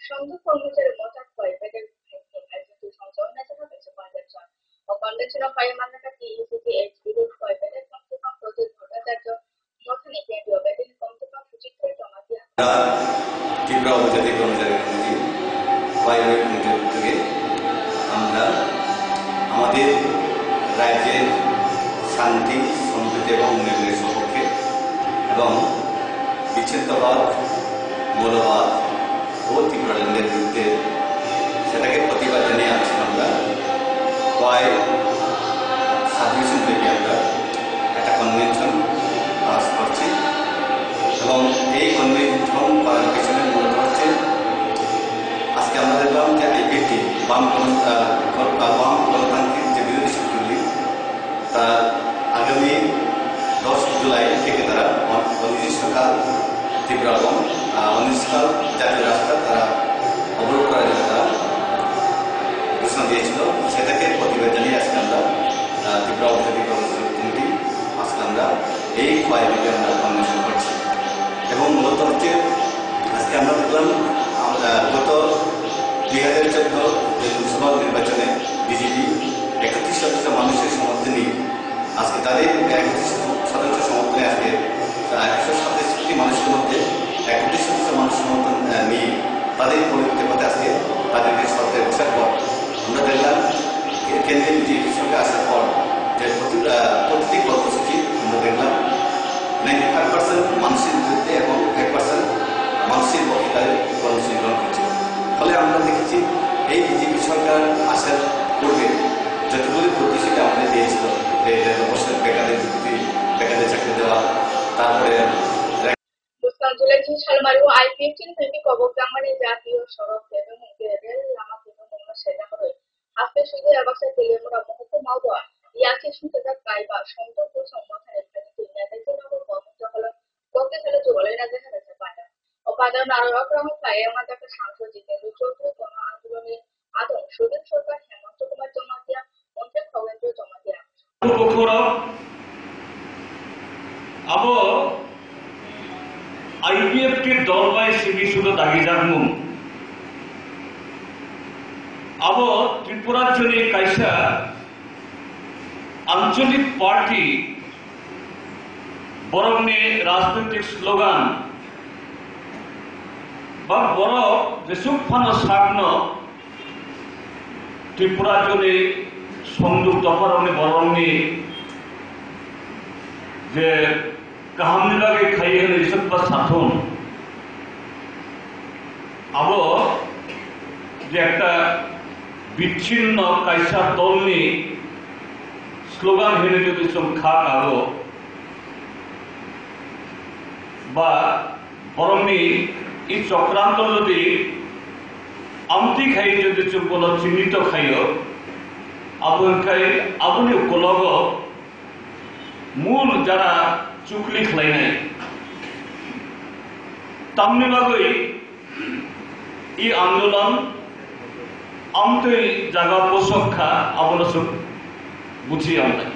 সংযোগ কর্মচারী মতাত কয়েকদের ও convention of fire মান্নাকা TECH বিরোধ কয়েকদের কমসেকম প্রতি ভট্টাচার্য মথনে কেন্দ্রীয় বেতন কমসেকম সূচিত করে জমা দিয়া ত্রিপুরা উপজাতি কর্মচারী কমিটি ফায়ার কমিটির থেকে আমরা আমাদের রাজ্যের শান্তি সমৃদ্ধি এবং উন্নয়নের সপক্ষে এবং বিচ্ছিন্নতাবাদ মৌলবাদ ও ত্রিপুরাল্যান্ডের বিরুদ্ধে সেটাকে প্রতিবাদ জানিয়ে আসছি আমরা প্রায় 27 থেকে আমরা একটা কনভেনশন পাস করছি এবং এই কনভেনশন করার পেছনে মূলত হচ্ছে আজকে আমরা দেখলাম যে আইপিএফটি বাম গণতান্ত্রিক যে বিরোধী শক্তিগুলি তার আগামী 10 জুলাই থেকে তারা অনির্দিষ্টকাল ত্রিপুরা এবং অনির্দিষ্টকাল জাতীয় রাস্তা তারা অবরোধ করার জন্য তারা ঘোষণা দিয়েছিল সেটাকে প্রতিবাদ জানিয়ে আজকে আমরা ত্রিপুরা উপজাতি কর্মচারী কমিটি আজকে আমরা এই ফাইলকে আমরা কনভেনশন করছি এবং মূলত হচ্ছে আজকে আমরা দেখলাম গত 2014 লোকসভা নির্বাচনে বিজেপি 31% মানুষের সমর্থনে আজকে তাদের 31% সমর্থনে আজকে 167 মানুষের মধ্যে 31% মানুষ সমর্থন নিয়ে তাদের পরিবর্তে পথে আজকে তাদেরকে সরকারে বসার পর আমরা দেখলাম কেন্দ্রীয় বিজেপির সঙ্গে আসার পর যে প্রতিটি কর্মসূচি আমরা দেখলাম 95% মানুষের বিরুদ্ধে এবং 1% মানুষের পক্ষে তাদের কর্মসূচি গ্রহণ করছে ফলে আমরা দেখেছি এই বিজেপি সরকার আসার পূর্বে যতগুলি প্রতিশ্রুতি আমাদের দিয়েছিল অবশ্যই বেকারদের চাকরি দেওয়া তারপরে জাতীয় সড়ক এবং রেল লামা সেটা হবে আজকে শুধু এবারে তেলেমুরা মহকুমা মাওয়া ইয়াকে সুবিধা পাইবা সম্পর্ক সংগঠনের নেতাদের কর্মচারী হল পক্ষে হলে জলে না দেখা গেছে পায় উপাদান আরো রকম পায় আমাদের সাংসদ জিতেন্দ্র চৌধুরী গণ আন্দোলনের আদম সুদীপ সরকার হেমন্ত কুমার জমা দিয়া মন্ত্রী খগেন্দ্র জমা দিয়া अब IPF के दल बाय सिबी सुद दागी जागमु अब त्रिपुरा जने कायसा आंचलिक पार्टी बरंने राजनीतिक स्लोगान बा बर जेसुक फानो सागनो त्रिपुरा जने संयुक्त दफारने बरंने जे কাহামনি লাগে খাইয়ে রিসক বা সাথন আব যে একটা বিচ্ছিন্ন কাইসা দলনি স্লোগান হেনে যদি খা কাগো বা বরংনি এই চক্রান্ত যদি আমতি খাই যদি কোনো চিহ্নিত খাইও আপনি গোলগ মূল যারা চুকলি খেলাই নাই তামনি বাগৈ এই আন্দোলন আমতৈ জাগা পোষক্ষা আবলসুক বুঝি আমরা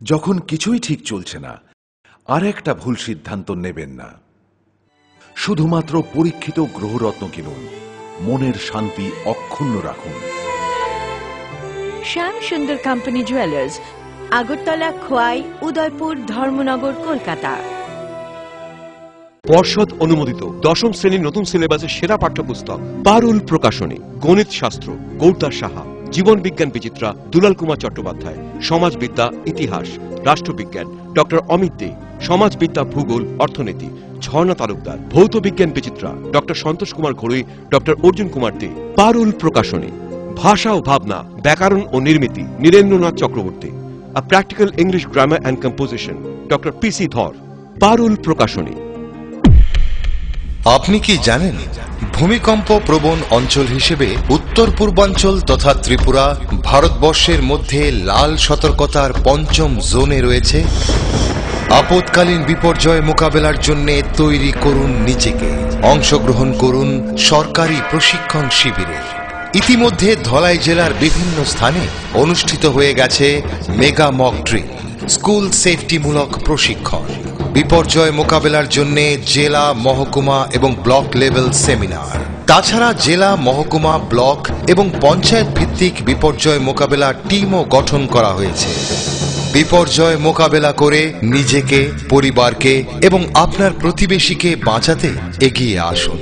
যখন কিছুই ঠিক চলছে না আর একটা ভুল সিদ্ধান্ত নেবেন না শুধুমাত্র পরীক্ষিত গ্রহরত্ন কিনুন মনের শান্তি অক্ষুণ্ণ রাখুন শ্যাম সুন্দর কোম্পানি জুয়েলার্স আগরতলা খোয়াই উদয়পুর ধর্মনগর কলকাতা পর্ষদ অনুমোদিত দশম শ্রেণীর নতুন সিলেবাসের সেরা পাঠ্যপুস্তক পারুল প্রকাশনী গণিত শাস্ত্র গৌরদাস সাহা জীবন বিজ্ঞান বিচিত্রা দুলাল কুমার চট্টোপাধ্যায় সমাজবিদ্যা ইতিহাস রাষ্ট্রবিজ্ঞান ডক্টর অমিত দে সমাজবিদ্যা ভূগোল অর্থনীতি ঝর্ণা তালুকদার ভৌত বিজ্ঞান বিচিত্রা ডক্টর সন্তোষ কুমার ঘড়ুই ডক্টর অর্জুন কুমার দে পারুল প্রকাশনী ভাষা ও ভাবনা ব্যাকরণ ও নির্মিতি Nirendranath Chakraborty a practical English grammar and composition doctor P C Dhar Parul প্রকাশনী আপনি কি জানেন ভূমিকম্প প্রবণ অঞ্চল হিসেবে উত্তর পূর্বাঞ্চল তথা ত্রিপুরা ভারতবর্ষের মধ্যে লাল সতর্কতার পঞ্চম জোনে রয়েছে আপৎকালীন বিপর্যয় মোকাবেলার জন্য তৈরি করুন নিজেকে। অংশগ্রহণ করুন সরকারি প্রশিক্ষণ শিবিরে। ইতিমধ্যে ধলাই জেলার বিভিন্ন স্থানে অনুষ্ঠিত হয়ে গেছে মেগা মক ড্রিল, স্কুল সেফটিমূলক প্রশিক্ষণ, বিপর্যয় মোকাবেলার জন্য জেলা, মহকুমা এবং ব্লক লেভেল সেমিনার। তাছাড়া জেলা, মহকুমা, ব্লক এবং পঞ্চায়েত ভিত্তিক বিপর্যয় মোকাবেলা টিমও গঠন করা হয়েছে। বিপর্যয় মোকাবেলা করে নিজেকে, পরিবারকে এবং আপনার প্রতিবেশীকে বাঁচাতে এগিয়ে আসুন।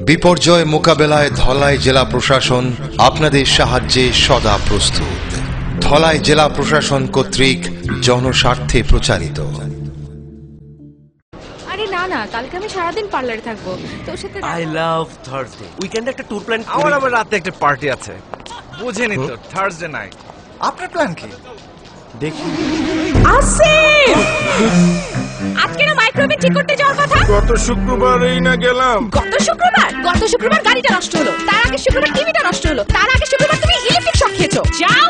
বিপর্যয় মোকাবেলায় ধলাই জেলা প্রশাসন আপনাদের সাহায্যে সদা প্রস্তুত। ধলাই জেলা প্রশাসন কর্তৃক জনস্বার্থে প্রচারিত। আরে না না, কালকে আমি সারাদিন পার্লারে থাকবো, তোর সাথে আই লাভ থার্সডে। উইকেন্ডে একটা ট্যুর প্ল্যান আমার আবার রাতে একটা পার্টি আছে, বুঝেনি তো, থার্সডে নাইট। আপনার প্ল্যান কি? দেখি আসিফ, আজকে না মাইক্রোওয়েভ ঠিক করতে যাওয়ার কথা। গত শুক্রবারই না গেলাম। গত শুক্রবার গাড়িটা নষ্ট হলো, তার আগে শুক্রবার টিভিটা নষ্ট হলো, তার আগে শুক্রবার তুমি ইলেকট্রিক শক খেয়েছো। যাও।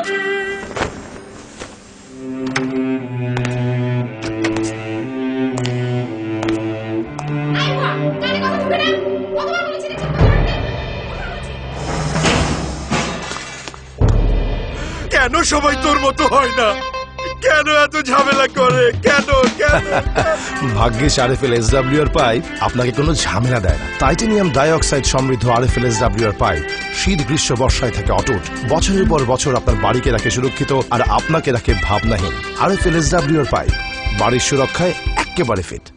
কেন সবাই তোর মতো হয় না? কেন এত ঝামেলা করে? কেন কেন? ভাগ্যিস আরএফএল এসডব্লিউআর পাইপ আপনাকে কোনো ঝামেলা দেয় না। টাইটানিয়াম ডাইঅক্সাইড সমৃদ্ধ আরএফএল এসডব্লিউআর পাইপ শীত, গ্রীষ্ম, বর্ষায় থাকে অটুট, বছরের পর বছর আপনার বাড়িকে রাখে সুরক্ষিত আর আপনাকে রাখে ভাবনাহীন। আরএফএল এসডব্লিউআর পাইপ বাড়ির সুরক্ষায় একেবারে ফিট।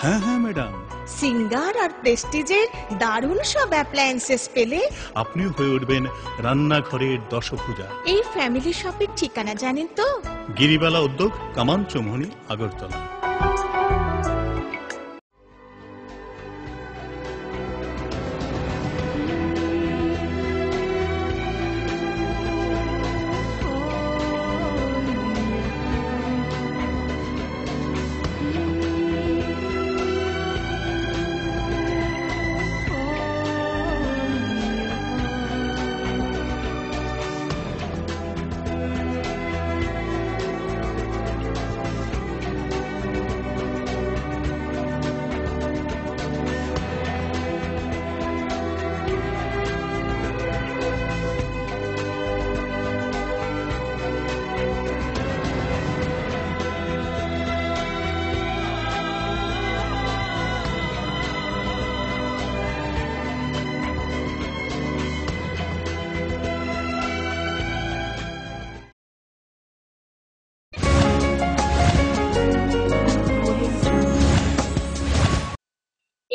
হ্যাঁ হ্যাঁ ম্যাডাম, সিঙ্গার আর প্রেস্টিজের দারুণ সব অ্যাপ্লায়েন্সেস পেলে আপনিও হয়ে উঠবেন রান্নাঘরের দশভুজা। এই ফ্যামিলি শপের ঠিকানা জানেন তো? গিরিবালা উদ্যোগ, কামান চৌমুহনী, আগরতলা।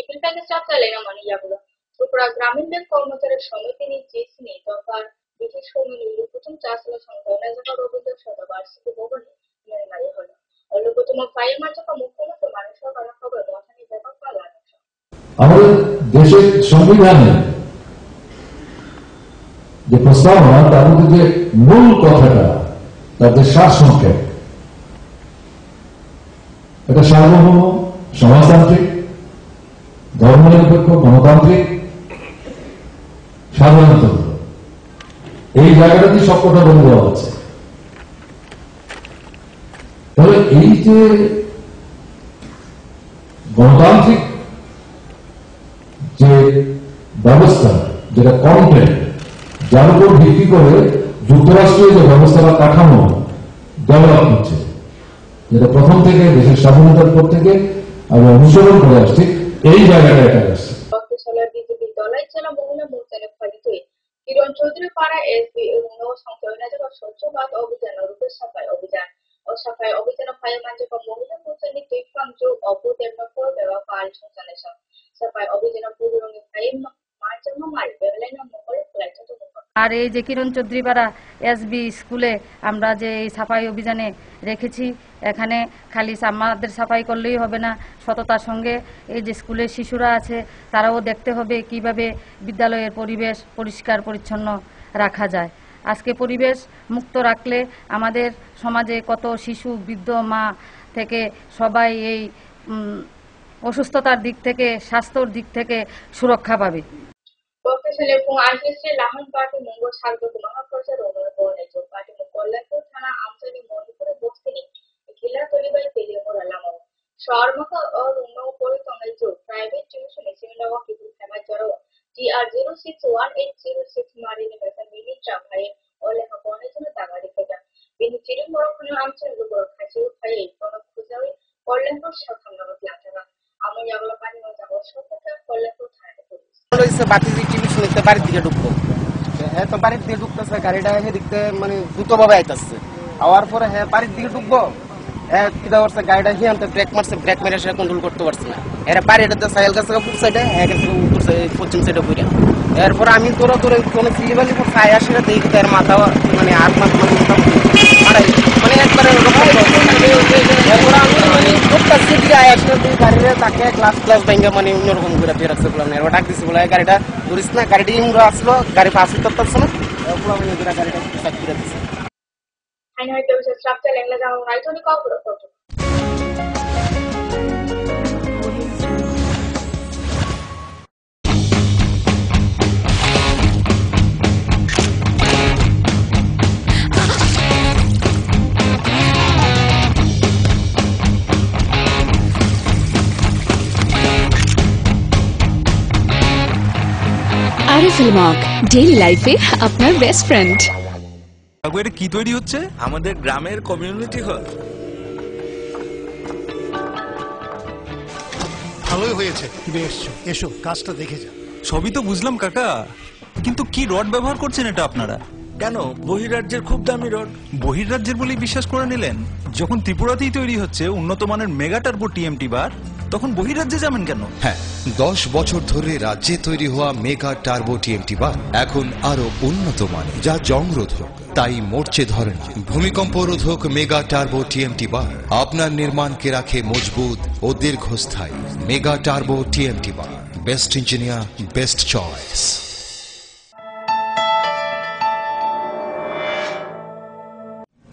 এপ্রিল প্যাকেজ চাপচালে না মানে ইয়াগুলো ত্রিপুরা গ্রামীণ ব্যাংক কর্মচারী সমিতিনি চেষ্টিনি তথা বিশেষ কর্মী প্রথম চাষলা সংকলনের জন্য রবীন্দ্র শতবার্ষিকী ভবনে নির্মাণী হলো। অল্পতম ফাইল মার্চকা মুখ্যমন্ত্রী মানুষ সরকার খবর মহানি ব্যাপক পালন। আমাদের দেশের সংবিধানে যে প্রস্তাবনা, তার মধ্যে যে মূল কথাটা, তার যে সারসংক্ষেপ, এটা সার্বভৌম, সমাজতান্ত্রিক, ধর্মনিরপেক্ষ, গণতান্ত্রিক, সাধারণতন্ত্র, এই জায়গাটাতে সব কথা বলে দেওয়া হচ্ছে। তবে এই যে গণতান্ত্রিক যে ব্যবস্থা, যেটা কন্টেন্ট, যার উপর ভিত্তি করে যুক্তরাষ্ট্রীয় যে ব্যবস্থা বা কাঠামো ডেভেলপ হচ্ছে, যেটা প্রথম থেকে দেশের স্বাধীনতার পর থেকে আমরা অনুসরণ করে আসছি, এই জায়গাটা এটা আসছে। বিজেপি দলাই জেলা মহিলা মোর্চার ফলিত কিরণ চৌধুরী পাড়া এসবি এবং সংকলনের স্বচ্ছবাদ অভিযান রূপে সাফাই অভিযান ও সাফাই অভিযান ফাইল মানজক মহিলা মোর্চানি তীর্থাঞ্চল অবদের্ন ফল দেওয়া পাল সংচালন সাফাই অভিযান পুরো ফাইল মার্চের মারি বেলাইন মহলে ফ্লাইট আর এই যে কিরণ চৌধুরীপাড়া এসবি স্কুলে আমরা যে এই সাফাই অভিযানে রেখেছি, এখানে খালি আমাদের সাফাই করলেই হবে না, সততার সঙ্গে এই যে স্কুলের শিশুরা আছে তারাও দেখতে হবে কিভাবে বিদ্যালয়ের পরিবেশ পরিষ্কার পরিচ্ছন্ন রাখা যায়। আজকে পরিবেশ মুক্ত রাখলে আমাদের সমাজে কত শিশু, বৃদ্ধ, মা থেকে সবাই এই অসুস্থতার দিক থেকে, স্বাস্থ্যর দিক থেকে সুরক্ষা পাবে। প্রফেসর এবং আইসিসি লাহন পার্টি মঙ্গল সার্বত মহাপ্রচার অনুরোধ পার্টি কল্যাণপুর থানা আমচানি মণিপুরে বস্তিনি খিলা তলিবাই তেলিয়মোর আলামো শহরমুখ অরুণ্য পরিকঙ্গাইজ প্রাইভেট টিউশন সিমিলাওয়া কিছু ফেমাই জড়ো GR061806 মারিনি বেসা মিনিট ভাই ওলেহ বনে জন্য দাগাড়ি খেজা বিনি চিরি মরক্ষণ আমচানি গুলো খাইছে খাই কোন খুঁজাই কল্যাণপুর সাধারণত লাটারা আমি আগলা পানি মজা বর্ষটা কল্যাণপুর থানাতে পুলিশ বাতি টিভি শুনতে বাড়ির দিকে ঢুকবো, হ্যাঁ তো বাড়ির দিকে ঢুকতেছে, গাড়িটা দেখতে মানে দ্রুতভাবে আইতেছে, আওয়ার পরে হ্যাঁ বাড়ির দিকে ঢুকবো, হ্যাঁ কিটা করছে গাড়িটা হিয়ান্তে ব্রেক মারছে, ব্রেক মেরে সে কন্ট্রোল করতে পারছে না, এরা বাড়িটাতে সাইল গাছ থেকে পূর্ব সাইডে এক উত্তর পশ্চিম সাইডে ঘুরে, এরপর আমি তোরা তোর কোনো সিলিবালি ছায় আসে দেখি তার মাথা মানে আর মাথা মানে একবারে এরপর আমি মানে করতেছি দিকে আসে গাড়িটা তাকে ক্লাস ভেঙে মানে অন্যরকম করে দিয়ে রাখছে বললাম, এরপর ডাক দিচ্ছি বলে গাড়িটা ধরিস না, গাড়িটা ইমরা আসলো, গাড়ি পাস করতে পারছে না, এরপর আমি গাড়িটা সাইড করে দিচ্ছি। আরএফএল মগ ডেইলি লাইফে আপনার বেস্ট ফ্রেন্ড। এটা কি তৈরি হচ্ছে? আমাদের গ্রামের কমিউনিটি হল। ভালোই হয়েছে তুমি এসছো, এসো কাজটা দেখে যা। সবই তো বুঝলাম কাকা, কিন্তু কি রড ব্যবহার করছেন এটা আপনারা? কেন বহিরাজ্যের খুব দামি রড? বহিরাজ্যের বলেই বিশ্বাস করে নিলেন? যখন ত্রিপুরাতেই তৈরি হচ্ছে উন্নত মানের মেগা টার্বো টিএমটি বার, তখন বহিরাজ্যে যাবেন কেন? হ্যাঁ, 10 বছর ধরে রাজ্যে তৈরি হওয়া মেগা টার্বো টিএমটি বার এখন আরো উন্নত মানের, যা জংরোধক, তাই মরচে ধরে না। ভূমিকম্প রোধক মেগা টার্বো টিএমটি বার আপনার নির্মাণকে রাখে মজবুত ও দীর্ঘস্থায়ী। মেগা টার্বো টিএমটি বার, best engineer, best choice.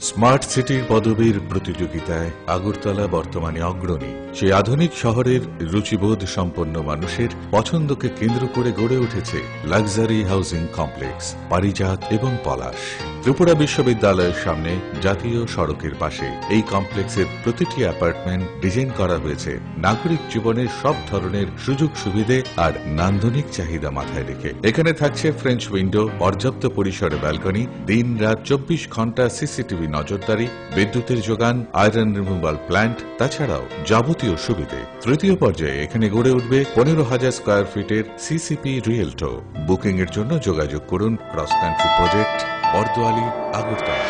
Smart সিটির পদবীর প্রতিযোগিতায় আগরতলা বর্তমানে অগ্রণী। সেই আধুনিক শহরের রুচিবোধ সম্পন্ন মানুষের পছন্দকে কেন্দ্র করে গড়ে উঠেছে লাক্সারি হাউজিং কমপ্লেক্স পারিজাত এবং পলাশ। ত্রিপুরা বিশ্ববিদ্যালয়ের সামনে জাতীয় সড়কের পাশে এই কমপ্লেক্সের প্রতিটি অ্যাপার্টমেন্ট ডিজাইন করা হয়েছে নাগরিক জীবনের সব ধরনের সুযোগ সুবিধে আর নান্দনিক চাহিদা মাথায় রেখে। এখানে থাকছে ফ্রেঞ্চ উইন্ডো, পর্যাপ্ত পরিসরে ব্যালকনি, দিন রাত 24 ঘন্টা সিসিটিভি নজরদারি, বিদ্যুতের যোগান, আয়রন রিমুভাল প্ল্যান্ট, তাছাড়াও যাবতীয় সুবিধে। তৃতীয় পর্যায়ে এখানে গড়ে উঠবে 15,000 স্কয়ার ফিটের সিসিপি রিয়েলটো। বুকিং এর জন্য যোগাযোগ করুন cross country project, Bardowali, Agartala.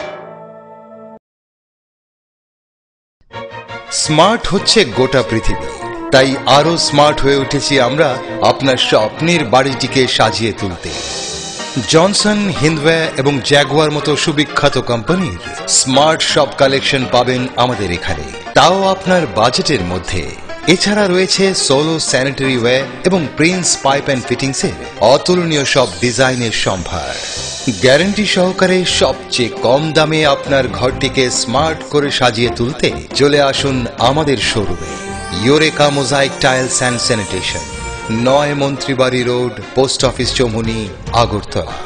Smart হচ্ছে গোটা পৃথিবী, তাই আরো স্মার্ট হয়ে উঠেছি আমরা আপনার স্বপ্নের বাড়িটিকে সাজিয়ে তুলতে। জনসন, হিন্দওয়ে এবং জ্যাগুয়ার মতো সুবিখ্যাত কোম্পানির স্মার্ট সব কালেকশন পাবেন আমাদের এখানে, তাও আপনার বাজেটের মধ্যে। এছাড়া রয়েছে সোলো স্যানিটারি ওয়্যার এবং প্রিন্স পাইপ অ্যান্ড ফিটিংসের অতুলনীয় সব ডিজাইনের সম্ভার। গ্যারান্টি সহকারে সবচেয়ে কম দামে আপনার ঘরটিকে স্মার্ট করে সাজিয়ে তুলতে চলে আসুন আমাদের শোরুমে। Eureka mosaic tiles and sanitation, 9 Mantribari road, post office Choumuhani, Agartala.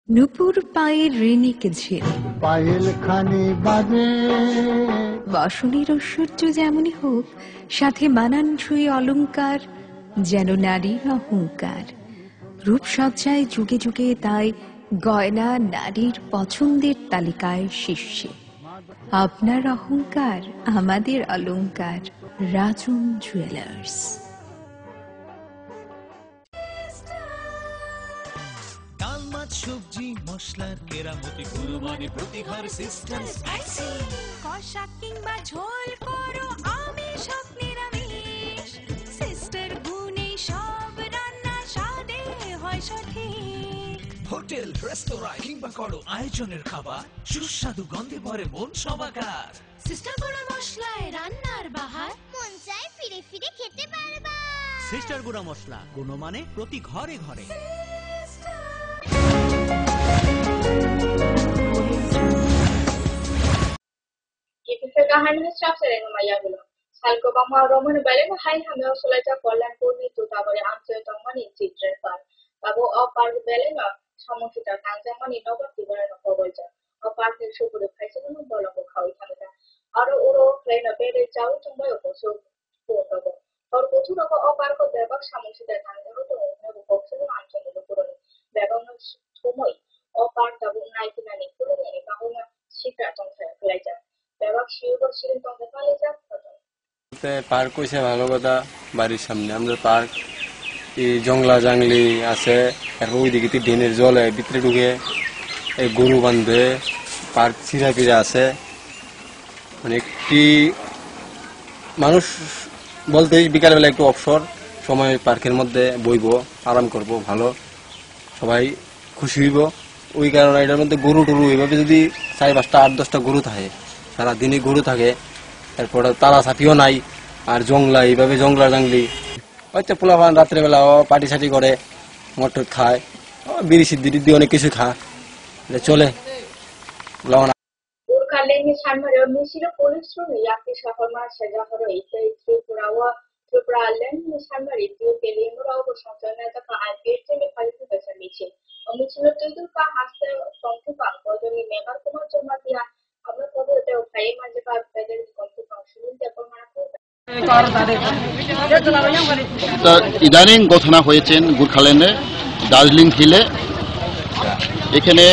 নুপুর পায়ের ঋণিকে ঝিল, পায়েল খানি বাজে, বাসনের ঐশ্বর্য যেমনই হোক, সাথে মানানসই অলংকার, যেন নারীর অহংকার। রূপসজ্জায় যুগে যুগে তাই গয়না নারীর পছন্দের তালিকায় শীর্ষে। আপনার অহংকার আমাদের অলংকার, রাজন জুয়েলার্স। ডাল, মাছ, সবজি, মশলার কেরামতি, গুণমানে প্রতি ঘর সিস্টেম স্পাইসি। কষা কিংবা ঝোল করো আমিষ হোক নিরামিষ, সিস্টার গুণে সব রান্না স্বাদে হয় সঠিক। হোটেল রেস্তোরাঁ কিংবা করো আয়োজনের খাবার সুস্বাদু গন্ধে ভরে মন সবাকার। সিস্টার গুঁড়া মশলায় রান্নার বাহার মন চায় ফিরে ফিরে খেতে পারবা। সিস্টার গুঁড়া মশলা, গুণমানে প্রতি ঘরে ঘরে। Kita kehadiran staff sering maya belum. Salko bama roman balik hai hame osolaja kollanpur ni tutabare amsoy tomani chitren par. Tabo apar bele na সমস্যাটা কাঞ্জামানি নগর দিবারের কবলজা অপার্থের সুপুরে খাইছে কোনো বলক খাওয়াই থাকতা আর ওরো প্লেন বেড়ে যাও তোমায় বসো পোতব আর কিছু রক অপার্ক দেবক সমস্যাটা কাঞ্জামানি তো নেব বক্সের আঞ্চলিক পুরনো বেগম সময় অপার তবু নাই কিনানি পুরনো এই বাহুনা শিখরা সংখ্যা ফেলাইজা বেগম শিউর শিরিন তঙ্গে ফেলাইজা পার্ক হয়েছে ভালো কথা বাড়ির সামনে আমাদের পার্ক এই জংলা জাংলি আছে তারপর ওইদিকে ড্রেনের জলে ভিতরে ঢুকে এই গরু বাঁধে পার্ক চিরা পিরা আছে মানে একটি মানুষ বলতে বিকালবেলা একটু অবসর সময় পার্কের মধ্যে বইব আরাম করব ভালো সবাই খুশি হইব ওই কারণে এটার মধ্যে গরু টরু এইভাবে যদি 4-5টা 8-10টা গরু থাকে সারাদিনই গরু থাকে তারপর তারা সাথীও নাই আর জংলা এইভাবে জংলা জাংলি হয়তো পোলাপান রাত্রেবেলা পার্টি সাটি করে মটর খায় বিড়ি সিদ্ধি অনেক কিছু খায় চলে Urkaleni Sanmare Misilo Police Yaki Shahama Sajaharo Ita Tripurawa Tripuralan Sanmare Telemura Santana I paid in the qualification mission. On which you do Hasta Tonkupa, Bodoni Mega Kumatia, Abba the Fame and the Federal Function in the Pomako. ইদানিং ঘটনা হয়েছেন গোর্খাল্যান্ডে দার্জিলিং হিলে এখানে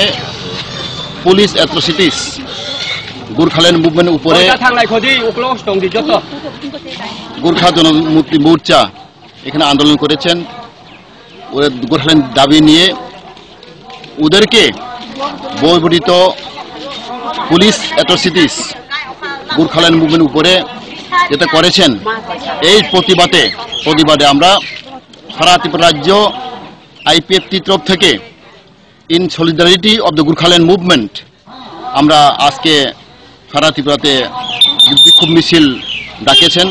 police atrocities Gorkhaland মুভমেন্টের উপরে গোর্খা জনমুক্তি মোর্চা এখানে আন্দোলন করেছেন গোর্খাল্যান্ড দাবি নিয়ে ওদেরকে বহির্ভূত পুলিশ অ্যাট্রোসিটিস গোর্খাল্যান্ড মুভমেন্টের উপরে যেটা করেছেন এই প্রতিবাদে আমরা সারা ত্রিপুরা রাজ্য আইপিএফটি তরফ থেকে in solidarity of the Gorkhaland movement আমরা আজকে সারা ত্রিপুরাতে বিক্ষোভ মিছিল ডাকেছেন